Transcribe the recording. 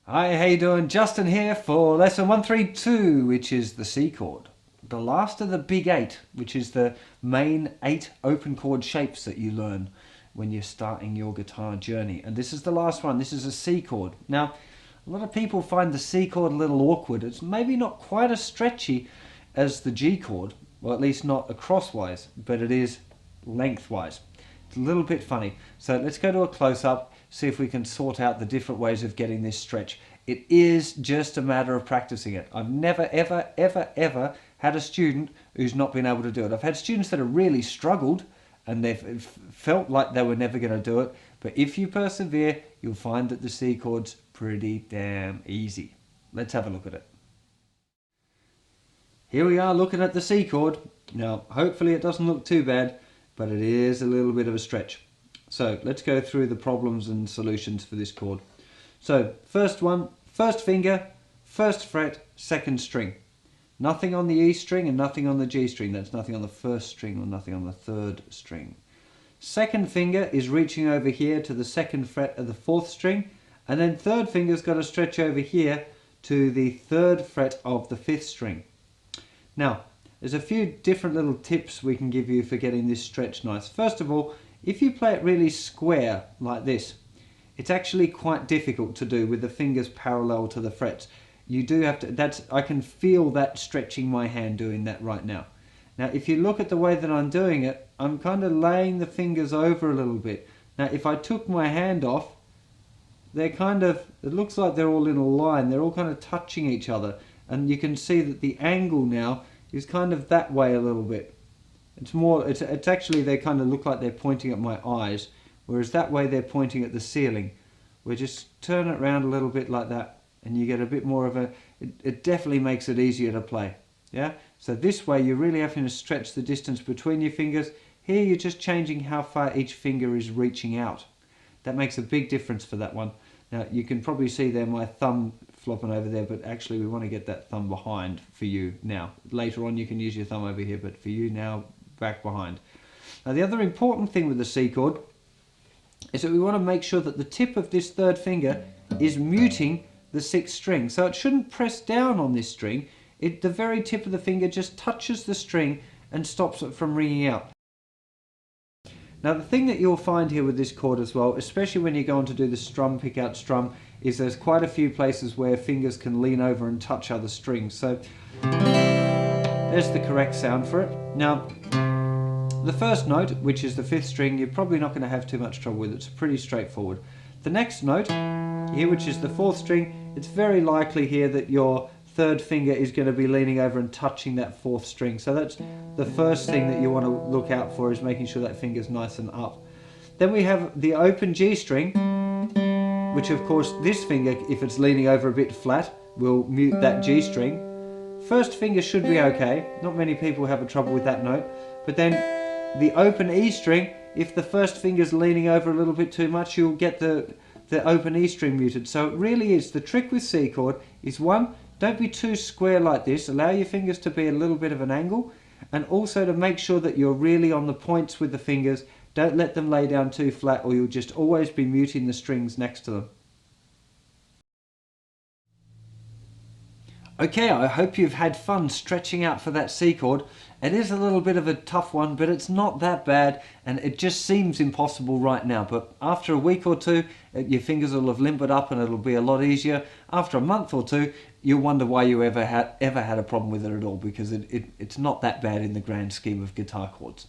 Hi, how you doing? Justin here for lesson 132, which is the C chord. The last of the big eight, which is the main 8 open chord shapes that you learn when you're starting your guitar journey. And this is the last one. This is a C chord. Now, a lot of people find the C chord a little awkward. It's maybe not quite as stretchy as the G chord, or at least not acrosswise, but it is lengthwise. It's a little bit funny. So let's go to a close-up, see if we can sort out the different ways of getting this stretch. It is just a matter of practicing it. I've never, ever had a student who's not been able to do it. I've had students that have really struggled and they've felt like they were never going to do it. But if you persevere, you'll find that the C chord's pretty damn easy. Let's have a look at it. Here we are looking at the C chord. Now, hopefully it doesn't look too bad, but it is a little bit of a stretch. So let's go through the problems and solutions for this chord. So first one, first finger, first fret, second string. Nothing on the E string and nothing on the G string. That's nothing on the first string or nothing on the third string. Second finger is reaching over here to the second fret of the fourth string, and then third finger's got to stretch over here to the third fret of the fifth string. Now, there's a few different little tips we can give you for getting this stretch nice. First of all, if you play it really square like this, it's actually quite difficult to do with the fingers parallel to the frets. You do have to, I can feel that stretching my hand doing that right now. Now, if you look at the way that I'm doing it, I'm kind of laying the fingers over a little bit. Now, if I took my hand off, they're kind of, it looks like they're all in a line. They're all kind of touching each other. And you can see that the angle now is kind of that way a little bit. It's more, it's actually, they kind of look like they're pointing at my eyes, whereas that way they're pointing at the ceiling. We just turn it around a little bit like that, and you get a bit more of a, it definitely makes it easier to play. Yeah? So this way you're really having to stretch the distance between your fingers. Here you're just changing how far each finger is reaching out. That makes a big difference for that one. Now you can probably see there my thumb flopping over there, but actually we want to get that thumb behind for you now. Later on you can use your thumb over here, but for you now, back behind. Now the other important thing with the C chord is that we want to make sure that the tip of this third finger is muting the sixth string. So it shouldn't press down on this string. The very tip of the finger just touches the string and stops it from ringing out. Now the thing that you'll find here with this chord as well, especially when you go on to do the strum, pick out strum, is there's quite a few places where fingers can lean over and touch other strings. So there's the correct sound for it. Now the first note, which is the fifth string, you're probably not going to have too much trouble with. It's pretty straightforward. The next note here, which is the fourth string, it's very likely here that your third finger is going to be leaning over and touching that fourth string. So that's the first thing that you want to look out for, is making sure that finger's nice and up. Then we have the open G string, which of course this finger, if it's leaning over a bit flat, will mute that G string. First finger should be okay. Not many people have a trouble with that note. But then the open E string, if the first finger's leaning over a little bit too much, you'll get the open E string muted. So it really is, the trick with C chord is, one, don't be too square like this. Allow your fingers to be a little bit of an angle, and also to make sure that you're really on the points with the fingers. Don't let them lay down too flat, or you'll just always be muting the strings next to them. Okay, I hope you've had fun stretching out for that C chord. It is a little bit of a tough one, but it's not that bad, and it just seems impossible right now. But after a week or two, your fingers will have limbered up and it'll be a lot easier. After a month or two, you'll wonder why you ever had a problem with it at all, because it's not that bad in the grand scheme of guitar chords.